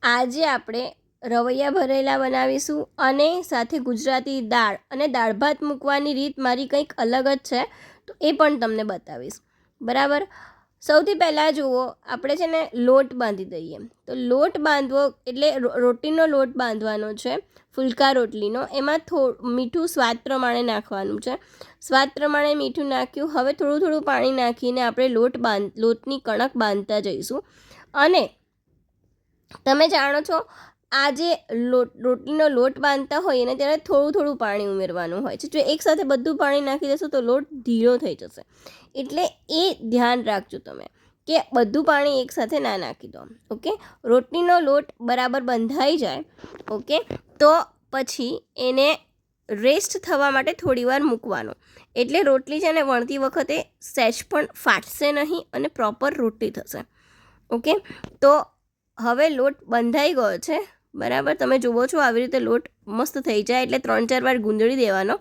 આજે આપણે રવૈયા ભરેલા બનાવીશું અને સાથે ગુજરાતી દાળ અને દાળ ભાત મૂકવાની રીત મારી કંઈક અલગ જ છે, તો એ પણ તમને બતાવીશ. બરાબર. સૌથી પહેલાં જુઓ, આપણે છે ને લોટ બાંધી દઈએ. તો લોટ બાંધવો એટલે રોટલીનો લોટ બાંધવાનો છે, ફુલકા રોટલીનો. એમાં મીઠું સ્વાદ પ્રમાણે નાખવાનું છે. સ્વાદ પ્રમાણે મીઠું નાખ્યું. હવે થોડું થોડું પાણી નાખીને આપણે લોટની કણક બાંધતા જઈશું. અને તમે જાણો છો, આ જે રોટલીનો લોટ બાંધતા હોઈએ ને ત્યારે થોડું થોડું પાણી ઉમેરવાનું હોય છે. જો એકસાથે બધું પાણી નાખી દેશો તો લોટ ઢીલો થઈ જશે. એટલે એ ધ્યાન રાખજો તમે કે બધું પાણી એકસાથે ના નાખી દો. ઓકે. રોટલીનો લોટ બરાબર બંધાઈ જાય, ઓકે, તો પછી એને રેસ્ટ થવા માટે થોડી વાર મૂકવાનો. એટલે રોટલી છે ને વણતી વખતે સહેજ પણ ફાટશે નહીં અને પ્રોપર રોટલી થશે. ઓકે. તો હવે લોટ બંધાઈ ગયો છે. બરાબર. તમે જુઓ છો આવી રીતે લોટ મસ્ત થઈ જાય એટલે 3-4 વાર ગુંદળી દેવાનો.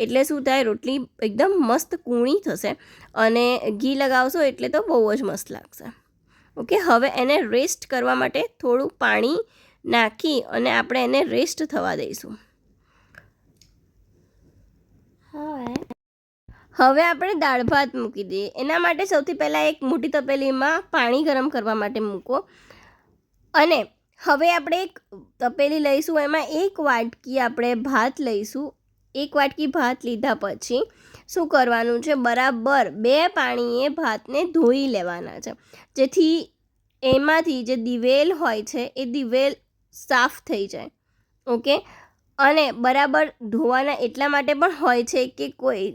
એટલે શું થાય, રોટલી એકદમ મસ્ત કૂણી થશે અને ઘી લગાવશો એટલે તો બહુ જ મસ્ત લાગશે. ઓકે. હવે એને રેસ્ટ કરવા માટે થોડું પાણી નાખી અને આપણે એને રેસ્ટ થવા દઈશું. હવે આપણે દાળ ભાત મૂકી દઈએ. એના માટે સૌથી પહેલાં એક મોટી તપેલીમાં પાણી ગરમ કરવા માટે મૂકો. અને હવે આપણે એક તપેલી લઈશું, એમાં 1 વાટકી આપણે ભાત લઈશું. 1 વાટકી ભાત લીધા પછી શું કરવાનું છે, બરાબર 2 પાણીએ ભાતને ધોઈ લેવાના છે, જેથી એમાંથી જે દિવેલ હોય છે એ દિવેલ સાફ થઈ જાય. ઓકે. અને બરાબર ધોવાના એટલા માટે પણ હોય છે કે કોઈ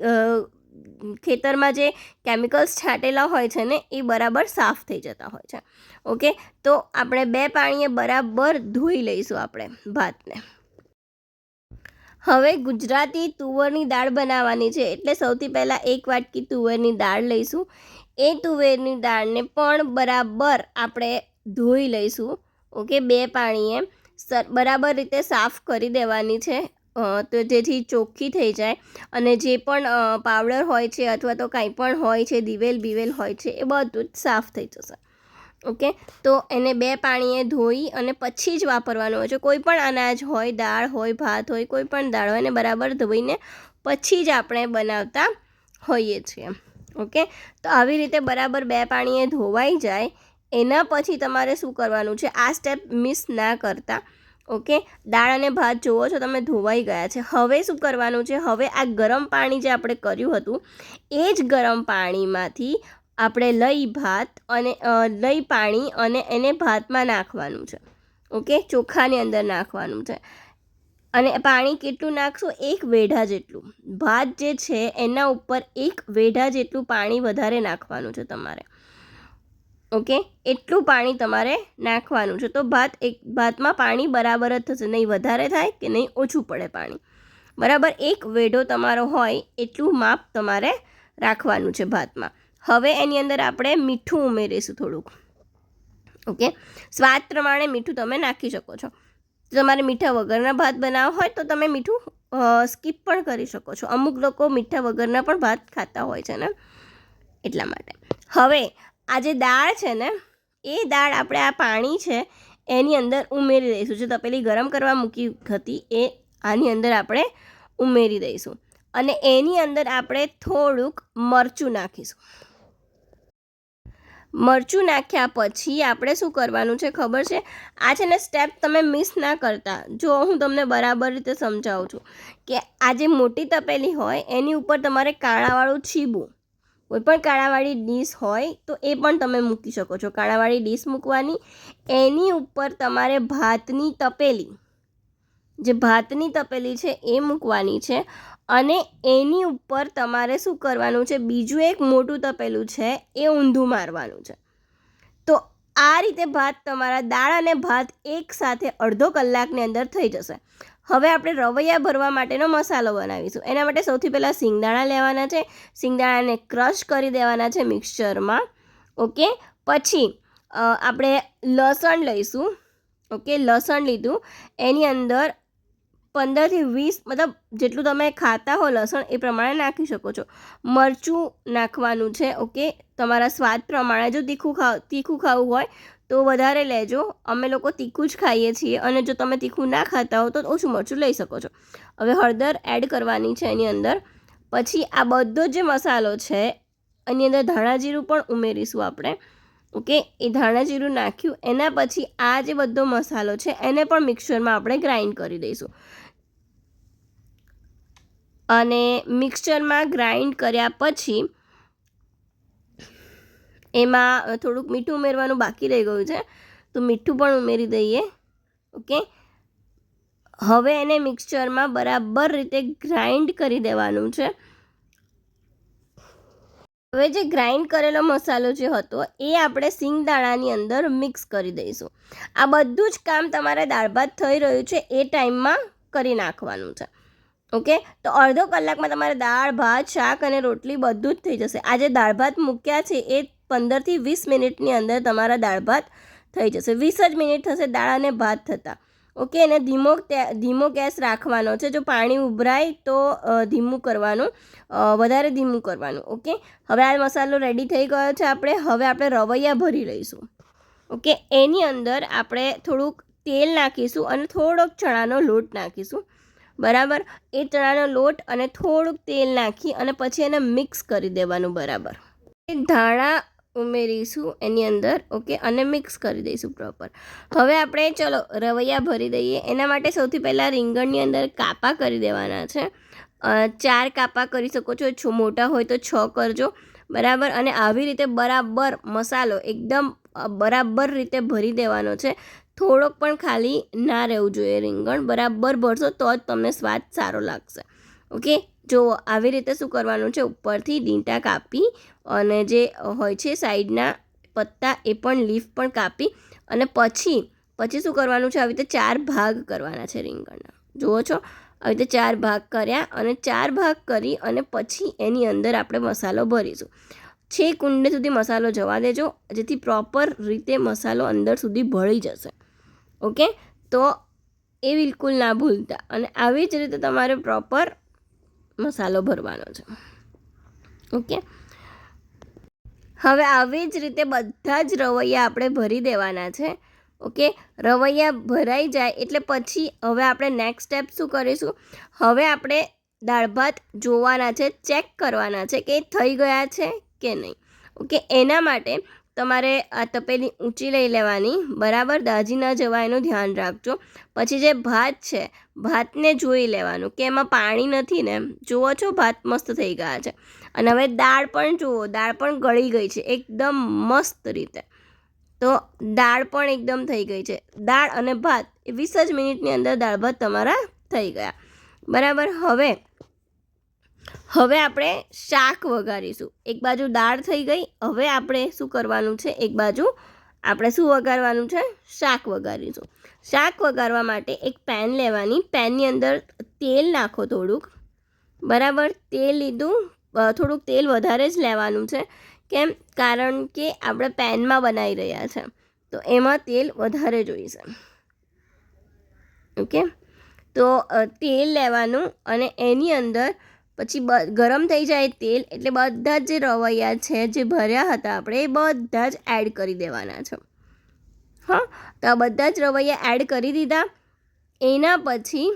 ખેતરમાં જે કેમિકલ્સ છાંટેલા હોય છે ને એ બરાબર સાફ થઈ જતા હોય છે. ઓકે. તો આપણે 2 પાણીએ બરાબર ધોઈ લઈશું આપણે ભાતને. હવે ગુજરાતી તુવેરની દાળ બનાવવાની છે, એટલે સૌથી પહેલાં 1 વાટકી તુવેરની દાળ લઈશું. એ તુવેરની દાળને પણ બરાબર આપણે ધોઈ લઈશું. ઓકે. 2 પાણીએ બરાબર રીતે સાફ કરી દેવાની છે, તો જેથી ચોખ્ખી થઈ જાય અને જે પણ પાવડર હોય છે અથવા તો કાંઈ પણ હોય છે, દિવેલ હોય છે, એ બધું જ સાફ થઈ જશે. ઓકે. તો એને 2 પાણીએ ધોઈ અને પછી જ વાપરવાનું હોય છે. કોઈ પણ અનાજ હોય, દાળ હોય, ભાત હોય, કોઈ પણ દાળ હોય, એને બરાબર ધોઈને પછી જ આપણે બનાવતા હોઈએ છીએ. ઓકે. તો આવી રીતે બરાબર 2 પાણીએ ધોવાઈ જાય એના પછી તમારે શું કરવાનું છે, આ સ્ટેપ મિસ ના કરતા. ઓકે. દાળ અને ભાત જુઓ છો તમે ધોવાઈ ગયા છે. હવે શું કરવાનું છે, હવે આ ગરમ પાણી જે આપણે કર્યું હતું એ જ ગરમ પાણીમાંથી આપણે લઈ પાણી અને એને ભાતમાં નાખવાનું છે. ઓકે. ચોખાની અંદર નાખવાનું છે. અને પાણી કેટલું નાખશો, 1 વેઢા જેટલું. ભાત જે છે એના ઉપર 1 વેઢા જેટલું પાણી વધારે નાખવાનું છે તમારે. ઓકે. એટલું પાણી તમારે નાખવાનું છે. તો ભાતમાં પાણી બરાબર જ થશે, નહીં વધારે થાય કે નહીં ઓછું પડે પાણી. બરાબર 1 વેઢો તમારો હોય એટલું માપ તમારે રાખવાનું છે ભાતમાં. હવે એની અંદર આપણે મીઠું ઉમેરીશું થોડુંક. ઓકે. સ્વાદ પ્રમાણે મીઠું તમે નાખી શકો છો. તમારે મીઠા વગરના ભાત બનાવવા હોય તો તમે મીઠું સ્કીપ પણ કરી શકો છો. અમુક લોકો મીઠા વગરના પણ ભાત ખાતા હોય છે ને, એટલા માટે. હવે આ જે દાળ છે ને એ દાળ આપણે આ પાણી છે એની અંદર ઉમેરી દઈશું. જે તપેલી ગરમ કરવા મૂકી હતી એ આની અંદર આપણે ઉમેરી દઈશું. અને એની અંદર આપણે થોડુંક મરચું નાખીશું. મરચું નાખ્યા પછી આપણે શું કરવાનું છે ખબર છે, આ છે ને સ્ટેપ તમે મિસ ના કરતા. જો હું તમને બરાબર રીતે સમજાવું છું કે આ જે મોટી તપેલી હોય એની ઉપર તમારે કાણાવાળું છીબું, કોઈ પણ કાણાવાળી ડીશ હોય તો એ પણ તમે મૂકી શકો છો. કાણાવાળી ડીશ મૂકવાની, એની ઉપર તમારે ભાતની તપેલી છે એ મૂકવાની છે. અને એની ઉપર તમારે શું કરવાનું છે, બીજું એક મોટું તપેલું છે એ ઊંધું મારવાનું છે. તો આ રીતે ભાત તમારા દાળ અને ભાત એકસાથે અડધો કલાકની અંદર થઈ જશે. હવે આપણે રવૈયા ભરવા માટેનો મસાલો બનાવીશું. એના માટે સૌથી પહેલાં સિંગદાણા લેવાના છે. સિંગદાણાને ક્રશ કરી દેવાના છે મિક્સચરમાં. ઓકે. પછી આપણે લસણ લઈશું. ઓકે. લસણ લીધું, એની અંદર 15 થી 20 મતલબ જેટલું તમે ખાતા હો લસણ એ પ્રમાણે નાખી શકો છો. મરચું નાખવાનું છે. ઓકે. તમારા સ્વાદ પ્રમાણે. જો તીખું ખાવું હોય તો વધારે લેજો. અમે લોકો તીખું જ ખાઈએ છીએ અને જો તમે તીખું ના ખાતા હો તો ઓછું મરચું લઈ શકો છો. હવે હળદર એડ કરવાની છે એની અંદર. પછી આ બધો જે મસાલો છે એની અંદર ધાણા જીરું પણ ઉમેરીશું આપણે. ઓકે, એ ધાણા જીરું નાખ્યું એના પછી આ જે બધો મસાલો છે એને પણ મિક્સચરમાં આપણે ગ્રાઇન્ડ કરી દઈશું. અને મિક્સચરમાં ગ્રાઇન્ડ કર્યા પછી એમાં થોડુંક મીઠું ઉમેરવાનું બાકી રહી ગયું છે, તો મીઠું પણ ઉમેરી દઈએ. ઓકે, હવે એને મિક્સચરમાં બરાબર રીતે ગ્રાઇન્ડ કરી દેવાનું છે. હવે જે ગ્રાઇન્ડ કરેલો મસાલો જે હતો એ આપણે સિંગદાણાની અંદર મિક્સ કરી દઈશું. આ બધું જ કામ તમારે દાળ ભાત થઈ રહ્યું છે એ ટાઈમમાં કરી નાખવાનું છે. ઓકે, તો અડધો કલાકમાં તમારે દાળ ભાત શાક અને રોટલી બધું જ થઈ જશે. આ જે દાળ ભાત મૂક્યા છે એ 15થી 20 મિનિટની અંદર તમારા દાળ ભાત થઈ જશે. 20 જ મિનિટ થશે દાળ અને ભાત થતાં. ઓકે, અને ધીમો ગેસ રાખવાનો છે. જો પાણી ઉભરાય તો ધીમું કરવાનું, વધારે ધીમું કરવાનું. ઓકે, હવે આ મસાલો રેડી થઈ ગયો છે. હવે આપણે રવૈયા ભરી લઈશું. ઓકે, એની અંદર આપણે થોડુંક તેલ નાખીશું અને થોડોક ચણાનો લોટ નાખીશું. બરાબર, એ ચણાનો લોટ અને થોડુંક તેલ નાખી અને પછી એને મિક્સ કરી દેવાનું બરાબર. ધાણા ઉમેરીશું એની અંદર. ઓકે, અને મિક્સ કરી દઈશું પ્રોપર. હવે આપણે ચલો રવૈયા ભરી દઈએ. એના માટે સૌથી પહેલાં રીંગણની અંદર કાપા કરી દેવાના છે. 4 કાપા કરી શકો છો, મોટા હોય તો 6 કરજો. બરાબર, અને આવી રીતે બરાબર મસાલો એકદમ બરાબર રીતે ભરી દેવાનો છે. થોડોક પણ ખાલી ના રહેવું જોઈએ. રીંગણ બરાબર ભરશો તો જ તમને સ્વાદ સારો લાગશે. ઓકે, જો આવી રીતે શું કરવાનું છે, ઉપરથી ડીંટા કાપી અને જે હોય છે સાઈડના પત્તા એ પણ લીફ પણ કાપી અને પછી શું કરવાનું છે, આવી રીતે 4 ભાગ કરવાના છે રીંગણના. જુઓ છો, આવી રીતે 4 ભાગ કર્યા અને 4 ભાગ કરી અને પછી એની અંદર આપણે મસાલો ભરીશું. 6 કુંડે સુધી મસાલો જવા દેજો, જેથી પ્રોપર રીતે મસાલો અંદર સુધી ભળી જશે. ઓકે, તો એ બિલકુલ ના ભૂલતા. અને આવી જ રીતે તમારે પ્રોપર મસાલો ભરવાનો છે. ઓકે, હવે આવી જ રીતે બધા જ રવૈયા આપણે ભરી દેવાના છે. ઓકે, રવૈયા ભરાઈ જાય એટલે પછી હવે આપણે નેક્સ્ટ સ્ટેપ શું કરીશું, હવે આપણે દાળ ભાત જોવાના છે, ચેક કરવાના છે કે થઈ ગયા છે કે નહીં. ઓકે, એના માટે તમારે આ તપેલી ઊંચી લઈ લેવાની. બરાબર, દાજી ન જવાય એનું ધ્યાન રાખજો. પછી જે ભાત છે ભાતને જોઈ લેવાનું કે એમાં પાણી નથી ને. જુઓ છો, ભાત મસ્ત થઈ ગયા છે. અને હવે દાળ પણ જુઓ, દાળ પણ ગળી ગઈ છે એકદમ મસ્ત રીતે. તો દાળ પણ એકદમ થઈ ગઈ છે. દાળ અને ભાત 20 જ મિનિટની અંદર દાળ ભાત તમારા થઈ ગયા. બરાબર, હવે આપણે શાક વઘારીશું. એક બાજુ દાળ થઈ ગઈ. હવે આપણે શું કરવાનું છે, એક બાજુ આપણે શું વઘારવાનું છે, શાક વઘારીશું. શાક વઘારવા માટે એક પેન લેવાની. પેનની અંદર તેલ નાખો થોડુંક. બરાબર, તેલ લીધું, થોડુંક તેલ વધારે જ લેવાનું છે. કેમ? કારણ કે આપણે પેનમાં બનાવી રહ્યા છે તો એમાં તેલ વધારે જોઈશે. ઓકે, તો તેલ લેવાનું અને એની અંદર પછી ગરમ થઈ જાય તેલ એટલે બધા જે રવૈયા છે જે ભર્યા હતા આપણે એ બધા જ એડ કરી દેવાના છે. હા, તો આ બધા જ રવૈયા એડ કરી દીધા. એના પછી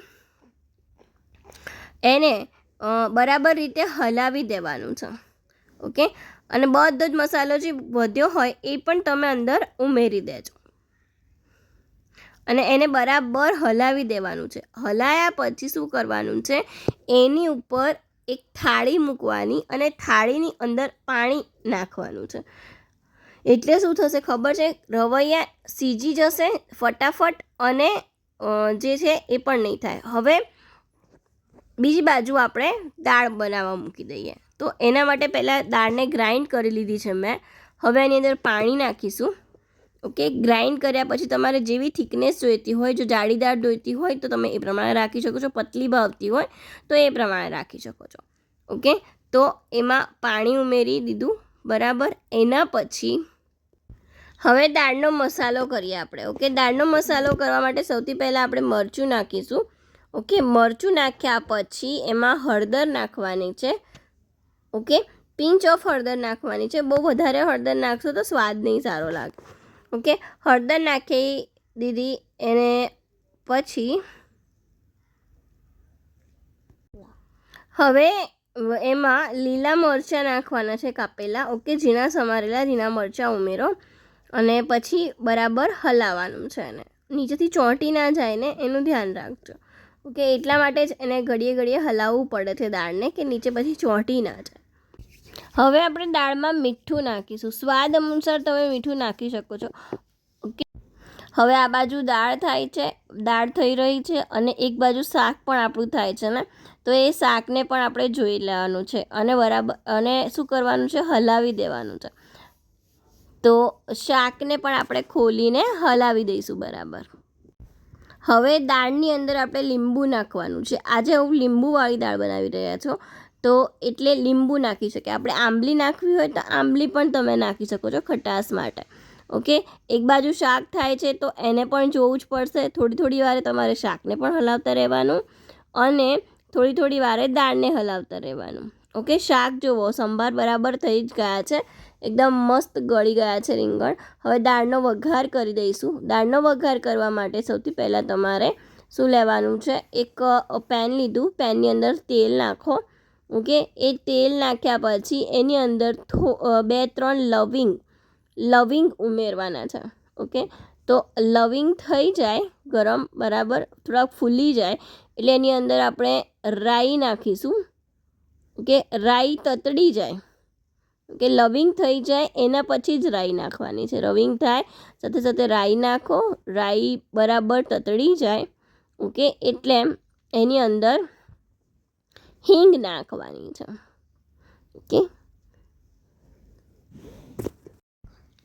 એને બરાબર રીતે હલાવી દેવાનું છે. ઓકે, અને બધો જ મસાલો જે વધ્યો હોય એ પણ તમે અંદર ઉમેરી દેજો અને એને બરાબર હલાવી દેવાનું છે. હલાયા પછી શું કરવાનું છે, એની ઉપર એક થાળી મૂકવાની અને થાળીની અંદર પાણી નાખવાનું છે. એટલે શું થશે ખબર છે, રવૈયા સીજી જશે ફટાફટ અને જે છે એ પણ નહીં થાય. હવે બીજી બાજુ આપણે દાળ બનાવવા મૂકી દઈએ. તો એના માટે પહેલાં દાળને ગ્રાઇન્ડ કરી લીધી છે મેં. હવે એની અંદર પાણી નાખીશું. ઓકે, ગ્રાઇન્ડ કર્યા પછી તમારે જેવી થિકનેસ જોઈતી હોય, જો જાડી દાળ જોઈતી હોય તો તમે એ પ્રમાણે રાખી શકો છો, પતલી ભાવતી હોય તો એ પ્રમાણે રાખી શકો છો. ઓકે, તો એમાં પાણી ઉમેરી દીધું. બરાબર, એના પછી હવે દાળનો મસાલો કરીએ આપણે. ઓકે, દાળનો મસાલો કરવા માટે સૌથી પહેલાં આપણે મરચું નાખીશું. ઓકે, મરચું નાખ્યા પછી એમાં હળદર નાખવાની છે. ઓકે, પિંચ ઓફ હળદર નાખવાની છે. બહુ વધારે હળદર નાખશો તો સ્વાદ નહીં સારો લાગે. ઓકે, હળદર નાખી દીધી એને પછી હવે એમાં લીલા મરચાં નાખવાના છે કાપેલા. ઓકે, ઝીણા સમારેલા લીલા મરચાં ઉમેરો અને પછી બરાબર હલાવવાનું છે એને. નીચેથી ચોંટી ના જાય ને એનું ધ્યાન રાખજો. ઓકે, એટલા માટે જ એને ઘડીએ ઘડીએ હલાવવું પડે છે દાળને, કે નીચે પછી ચોંટી ના જાય. હવે આપણે દાળમાં મીઠું નાખીશું. સ્વાદ અનુસાર તમે મીઠું નાખી શકો છો. ઓકે, હવે આ બાજુ દાળ થાય છે, દાળ થઈ રહી છે અને એક બાજુ શાક પણ આપણું થાય છે ને, તો એ શાકને પણ આપણે જોઈ લેવાનું છે અને બરાબર અને શું કરવાનું છે, હલાવી દેવાનું છે. તો શાકને પણ આપણે ખોલીને હલાવી દઈશું બરાબર. હવે દાળની અંદર આપણે લીંબુ નાખવાનું છે. આજે હું લીંબુવાળી દાળ બનાવી રહ્યા છો, તો એટલે લીંબુ નાખી શકે. આપણે આંબલી નાખવી હોય તો આંબલી પણ તમે નાખી શકો છો ખટાશ માટે. ઓકે, એક બાજુ શાક થાય છે તો એને પણ જોવું જ પડશે. થોડી થોડી વારે તમારે શાકને પણ હલાવતા રહેવાનું અને થોડી થોડી વારે દાળને હલાવતા રહેવાનું. ઓકે, શાક જુઓ સંભાર બરાબર થઈ જ ગયા છે, એકદમ મસ્ત ગળી ગયા છે રીંગણ. હવે દાળનો વઘાર કરી દઈશું. દાળનો વઘાર કરવા માટે સૌથી પહેલાં તમારે શું લેવાનું છે, એક પેન લીધું, પેનની અંદર તેલ નાખો. ઓકે, એ તેલ નાખ્યા પછી એની અંદર 2-3 લવિંગ ઉમેરવાના છે. ઓકે, તો લવિંગ થઈ જાય ગરમ બરાબર, થોડાક ફૂલી જાય એટલે એની અંદર આપણે રાઈ નાખીશું. ઓકે, રાઈ તતડી જાય, ઓકે, લવિંગ થઈ જાય એના પછી જ રાઈ નાખવાની છે. લવિંગ થાય સાથે સાથે રાઈ નાખો. રાઈ બરાબર તતડી જાય, ઓકે, એટલે એની અંદર હિંગ નાખવાની છે. ઓકે,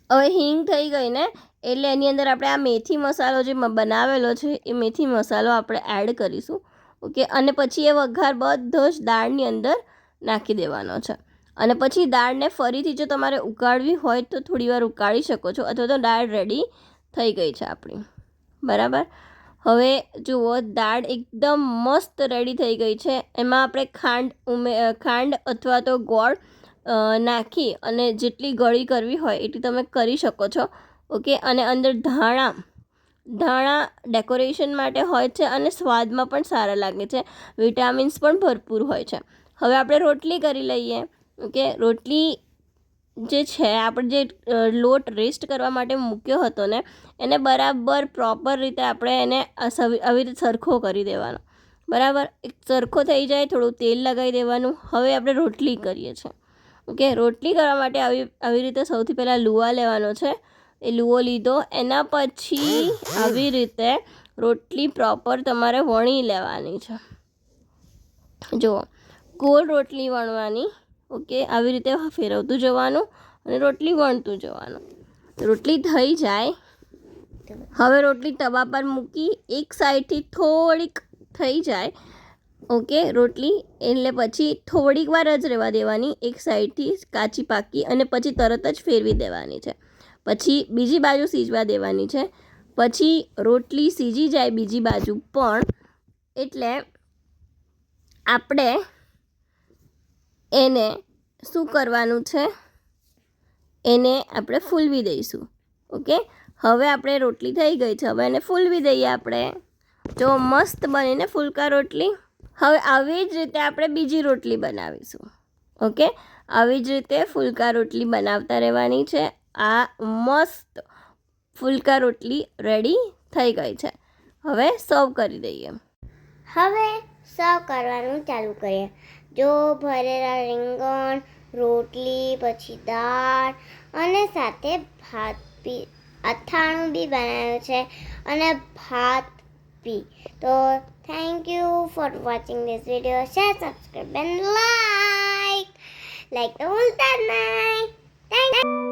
હવે હિંગ થઈ ગઈ ને એટલે એની અંદર આપણે આ મેથી મસાલો જે બનાવેલો છે એ મેથી મસાલો આપણે એડ કરીશું. ઓકે, અને પછી એ વઘાર બધો જ દાળની અંદર નાખી દેવાનો છે. અને પછી દાળને ફરીથી જો તમારે ઉકાળવી હોય તો થોડી વાર ઉકાળી શકો છો, અથવા તો દાળ રેડી થઈ ગઈ છે આપણી બરાબર. હવે જુઓ દાળ એકદમ મસ્ત રેડી થઈ ગઈ છે. એમાં આપણે ખાંડ અથવા તો ગોળ નાખી અને જેટલી ગળી કરવી હોય એટલી તમે કરી શકો છો. ઓકે, અને અંદર ધાણા ડેકોરેશન માટે હોય છે અને સ્વાદમાં પણ સારા લાગે છે. વિટામિન્સ પણ ભરપૂર હોય છે. હવે આપણે રોટલી કરી લઈએ. ઓકે, રોટલી જે છે આપણે જે લોટ રેસ્ટ કરવા માટે મૂક્યો હતો ને એને બરાબર પ્રોપર રીતે આપણે એને આવી રીતે સરખો કરી દેવાનો બરાબર. એક સરખો થઈ જાય, થોડું તેલ લગાવી દેવાનું. હવે આપણે રોટલી કરીએ છીએ. ઓકે, રોટલી કરવા માટે આવી રીતે સૌથી પહેલાં લુવા લેવાનો છે. એ લુવો લીધો, એના પછી આવી રીતે રોટલી પ્રોપર તમારે વણી લેવાની છે. જુઓ, ગોળ રોટલી વણવાની. ઓકે, આવી રીતે ફેરવતું જવાનું અને રોટલી વણતું જવાનું. રોટલી થઈ જાય, હવે રોટલી તવા પર મૂકી એક સાઈડથી થોડીક થઈ જાય. ઓકે, રોટલી એટલે પછી થોડીક વાર જ રહેવા દેવાની, એક સાઈડથી કાચી પાકી, અને પછી તરત જ ફેરવી દેવાની છે. પછી બીજી બાજુ સીજવા દેવાની છે. પછી રોટલી સીજી જાય બીજી બાજુ પણ, એટલે આપણે એને શું કરવાનું છે, એને આપણે ફૂલવી દઈશું. ઓકે, હવે આપણે રોટલી થઈ ગઈ છે, હવે એને ફૂલવી દઈએ આપણે. જો મસ્ત બનીને ફૂલકા રોટલી. હવે આવી જ રીતે આપણે બીજી રોટલી બનાવીશું. ઓકે, આવી જ રીતે ફૂલકા રોટલી બનાવતા રહેવાની છે. આ મસ્ત ફૂલકા રોટલી રેડી થઈ ગઈ છે. હવે સર્વ કરી દઈએ. હવે સર્વ કરવાનું ચાલુ કરીએ. જો ભરેલા રીંગણ, રોટલી, પછી દાળ અને સાથે ભાત બી, અથાણું બી બનાવ્યું છે અને ભાત બી. તો thank you for watching this video. Share, subscribe and like તો ભૂલતા જ નહીં. Thank you.